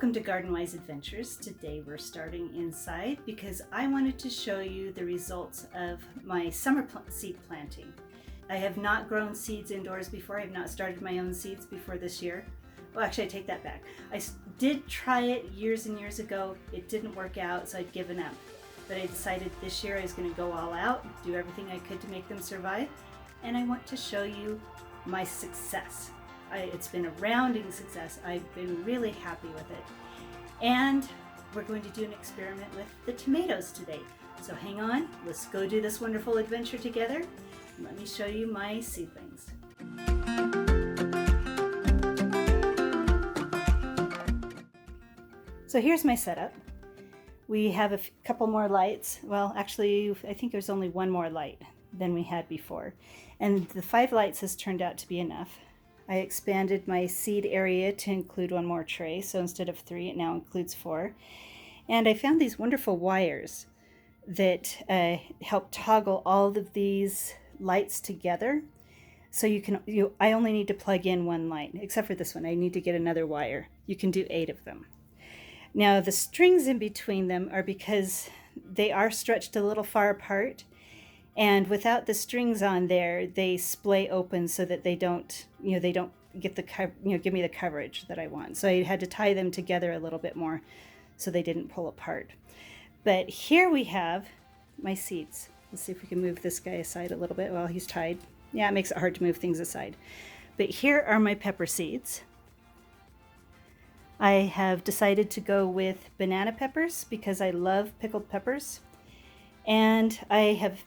Welcome to Garden Wise Adventures. Today we're starting inside because I wanted to show you the results of my summer seed planting. I have not grown seeds indoors before. I have not started my own seeds before this year. Well, actually I take that back. I did try it years and years ago. It didn't work out, so I'd given up. But I decided this year I was going to go all out, do everything I could to make them survive, and I want to show you my success. It's been a rounding success. I've been really happy with it. And we're going to do an experiment with the tomatoes today. So hang on, let's go do this wonderful adventure together. Let me show you my seedlings. So here's my setup. We have a couple more lights. Well, actually, I think there's only one more light than we had before. And the 5 lights has turned out to be enough. I expanded my seed area to include one more tray, so instead of 3, it now includes 4. And I found these wonderful wires that help toggle all of these lights together. So I only need to plug in one light, except for this one. I need to get another wire. You can do 8 of them. Now the strings in between them are because they are stretched a little far apart. And without the strings on there, they splay open so that they don't get give me the coverage that I want. So I had to tie them together a little bit more so they didn't pull apart. But here we have my seeds. Let's see if we can move this guy aside a little bit while he's tied. Yeah, it makes it hard to move things aside. But here are my pepper seeds. I have decided to go with banana peppers because I love pickled peppers. And I have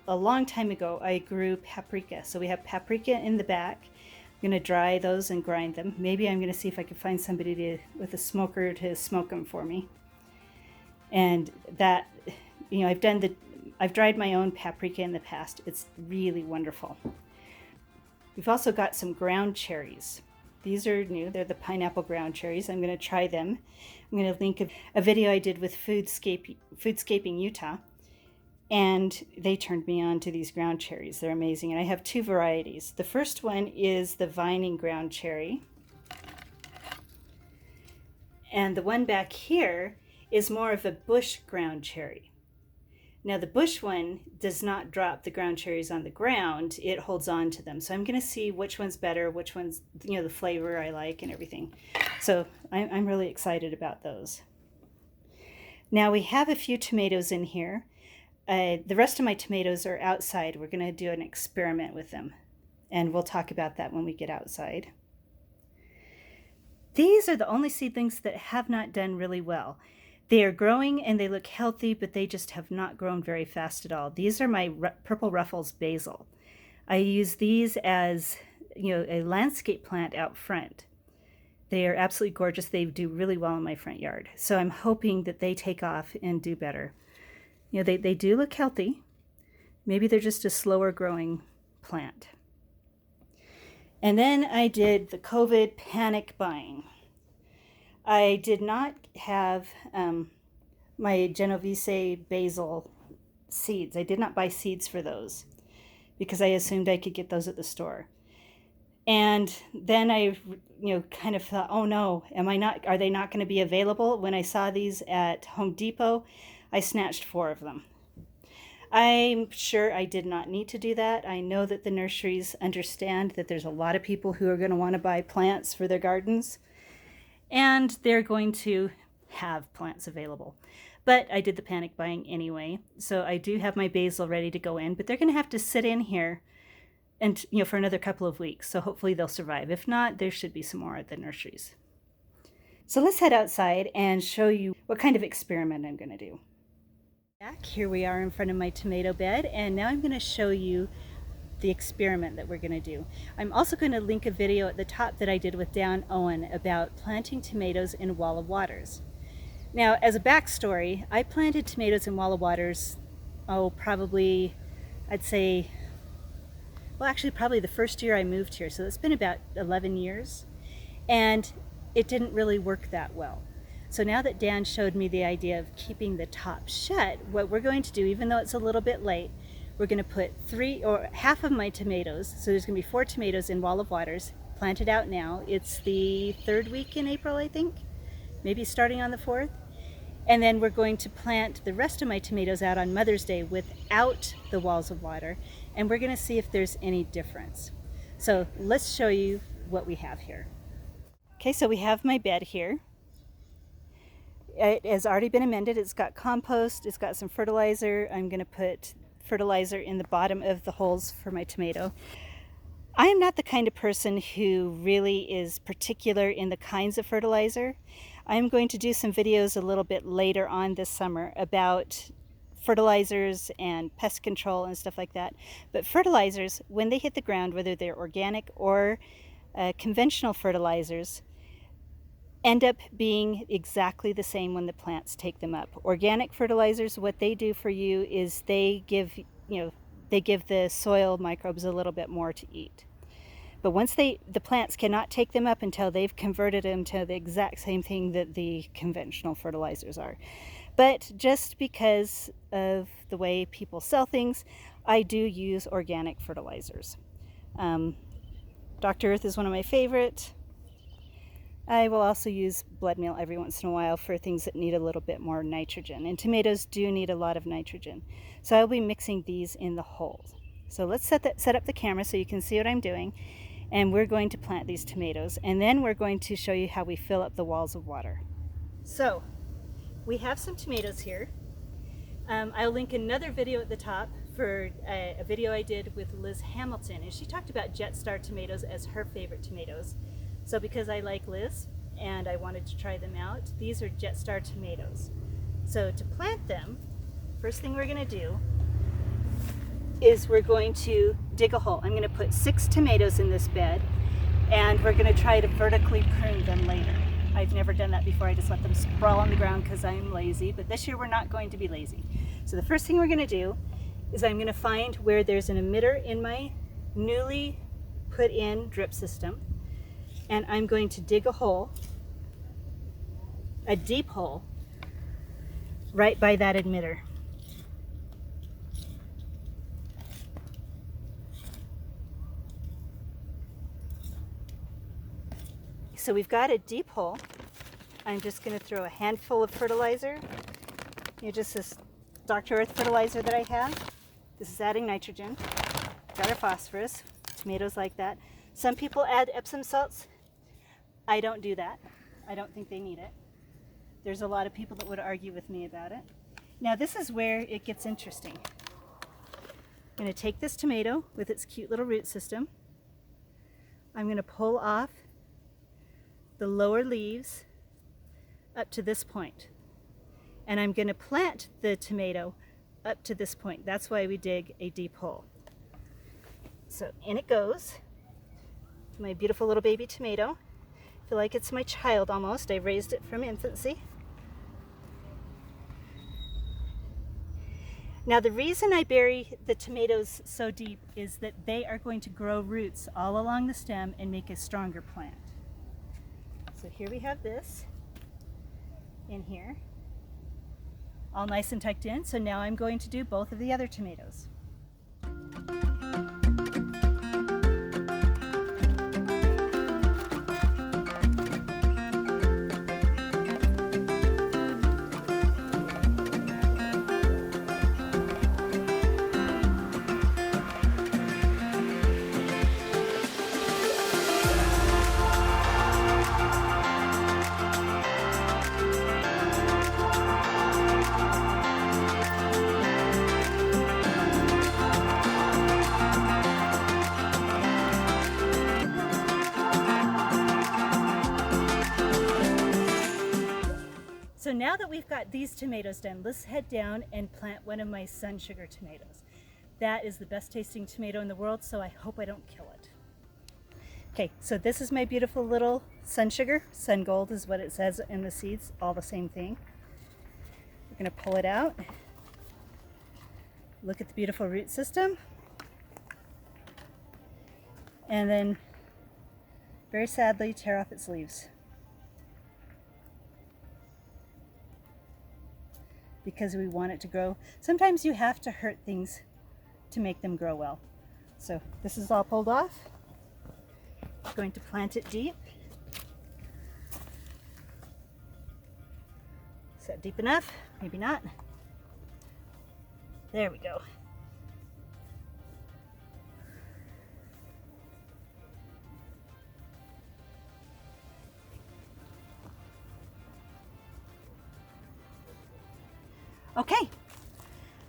a long time ago, I grew paprika. So we have paprika in the back. I'm going to dry those and grind them. Maybe I'm going to see if I can find somebody with a smoker to smoke them for me. And that, I've dried my own paprika in the past. It's really wonderful. We've also got some ground cherries. These are new. They're the pineapple ground cherries. I'm going to try them. I'm going to link a video I did with Foodscaping Utah. And they turned me on to these ground cherries. They're amazing. And I have 2 varieties. The first one is the vining ground cherry. And the one back here is more of a bush ground cherry. Now the bush one does not drop the ground cherries on the ground. It holds on to them. So I'm going to see which one's better, which one's, the flavor I like and everything. So I'm really excited about those. Now we have a few tomatoes in here. The rest of my tomatoes are outside. We're going to do an experiment with them, and we'll talk about that when we get outside. These are the only seedlings that have not done really well. They are growing and they look healthy, but they just have not grown very fast at all. These are my Purple Ruffles basil. I use these as a landscape plant out front. They are absolutely gorgeous. They do really well in my front yard. So I'm hoping that they take off and do better. They do look healthy. Maybe they're just a slower growing plant. And then I did the COVID panic buying. I did not have my Genovese basil seeds. I did not buy seeds for those because I assumed I could get those at the store. And then I, kind of thought, oh no, are they not going to be available? When I saw these at Home Depot, I snatched 4 of them. I'm sure I did not need to do that. I know that the nurseries understand that there's a lot of people who are going to want to buy plants for their gardens, and they're going to have plants available. But I did the panic buying anyway, so I do have my basil ready to go in, but they're going to have to sit in here and for another couple of weeks, so hopefully they'll survive. If not, there should be some more at the nurseries. So let's head outside and show you what kind of experiment I'm going to do. Back here we are in front of my tomato bed, and now I'm going to show you the experiment that we're going to do. I'm also going to link a video at the top that I did with Dan Owen about planting tomatoes in wall of waters. Now, as a backstory, I planted tomatoes in wall of waters, probably the first year I moved here, so it's been about 11 years, and it didn't really work that well. So now that Dan showed me the idea of keeping the top shut, what we're going to do, even though it's a little bit late, we're going to put half of my tomatoes, so there's going to be 4 tomatoes in wall of waters, planted out now. It's the 3rd week in April, I think. maybe starting on the 4th. And then we're going to plant the rest of my tomatoes out on Mother's Day without the walls of water. And we're going to see if there's any difference. So let's show you what we have here. Okay, so we have my bed here. It has already been amended. It's got compost, it's got some fertilizer. I'm going to put fertilizer in the bottom of the holes for my tomato. I am not the kind of person who really is particular in the kinds of fertilizer. I'm going to do some videos a little bit later on this summer about fertilizers and pest control and stuff like that. But fertilizers, when they hit the ground, whether they're organic or conventional fertilizers, end up being exactly the same when the plants take them up. Organic fertilizers, what they do for you is they give the soil microbes a little bit more to eat. But once the plants cannot take them up until they've converted them to the exact same thing that the conventional fertilizers are. But just because of the way people sell things, I do use organic fertilizers. Dr. Earth is one of my favorite. I will also use blood meal every once in a while for things that need a little bit more nitrogen. And tomatoes do need a lot of nitrogen. So I'll be mixing these in the holes. So let's set up the camera so you can see what I'm doing. And we're going to plant these tomatoes. And then we're going to show you how we fill up the walls of water. So we have some tomatoes here. I'll link another video at the top for a video I did with Liz Hamilton. And she talked about Jetstar tomatoes as her favorite tomatoes. So because I like Liz and I wanted to try them out, these are Jetstar tomatoes. So to plant them, first thing we're going to do is we're going to dig a hole. I'm going to put 6 tomatoes in this bed, and we're going to try to vertically prune them later. I've never done that before. I just let them sprawl on the ground because I'm lazy, but this year we're not going to be lazy. So the first thing we're going to do is I'm going to find where there's an emitter in my newly put in drip system, and I'm going to dig a hole, a deep hole, right by that emitter. So we've got a deep hole. I'm just going to throw a handful of fertilizer. Just this Dr. Earth fertilizer that I have. This is adding nitrogen. Got our phosphorus. Tomatoes like that. Some people add Epsom salts. I don't do that. I don't think they need it. There's a lot of people that would argue with me about it. Now this is where it gets interesting. I'm going to take this tomato with its cute little root system. I'm going to pull off the lower leaves up to this point. And I'm going to plant the tomato up to this point. That's why we dig a deep hole. So in it goes. My beautiful little baby tomato. I feel like it's my child almost. I raised it from infancy. Now the reason I bury the tomatoes so deep is that they are going to grow roots all along the stem and make a stronger plant. So here we have this in here, all nice and tucked in. So now I'm going to do both of the other tomatoes. So now that we've got these tomatoes done, let's head down and plant one of my sun sugar tomatoes. That is the best tasting tomato in the world, so I hope I don't kill it. Okay, so this is my beautiful little sun sugar. Sun gold is what it says in the seeds, all the same thing. We're gonna pull it out. Look at the beautiful root system. And then, very sadly, tear off its leaves. Because we want it to grow. Sometimes you have to hurt things to make them grow well. So this is all pulled off. I'm going to plant it deep. that deep enough? Maybe not. There we go. Okay,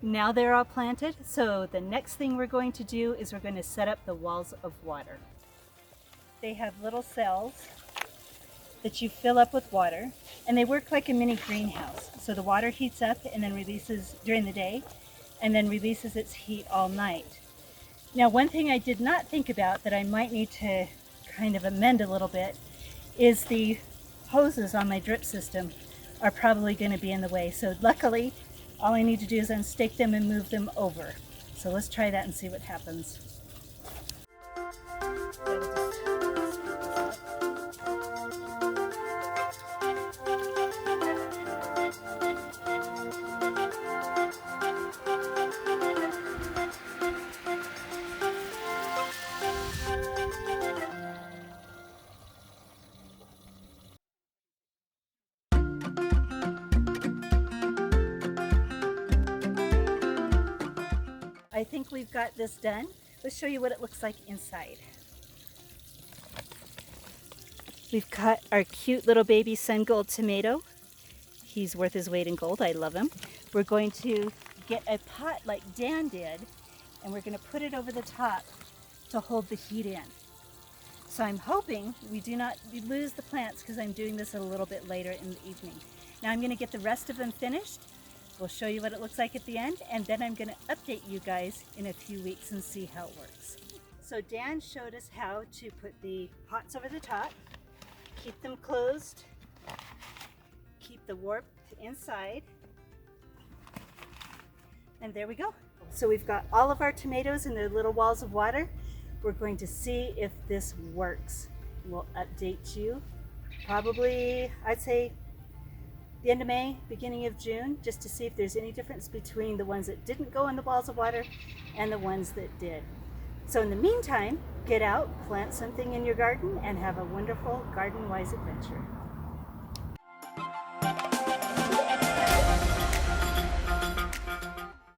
now they're all planted. So the next thing we're going to do is we're going to set up the walls of water. They have little cells that you fill up with water, and they work like a mini greenhouse. So the water heats up and then releases during the day, and then releases its heat all night. Now, one thing I did not think about that I might need to kind of amend a little bit is the hoses on my drip system are probably going to be in the way. So luckily, all I need to do is unstake them and move them over. So let's try that and see what happens. I think we've got this done. Let's show you what it looks like inside. We've cut our cute little baby sun gold tomato. He's worth his weight in gold. I love him. We're going to get a pot like Dan did, and we're going to put it over the top to hold the heat in. So I'm hoping we lose the plants because I'm doing this a little bit later in the evening. Now I'm going to get the rest of them finished. We'll show you what it looks like at the end, and then I'm going to update you guys in a few weeks and see how it works. So Dan showed us how to put the pots over the top, keep them closed, keep the warmth inside, and there we go. So we've got all of our tomatoes in their little walls of water. We're going to see if this works. We'll update you probably, I'd say, the end of May, beginning of June, just to see if there's any difference between the ones that didn't go in the balls of water and the ones that did. So in the meantime, get out, plant something in your garden, and have a wonderful garden-wise adventure.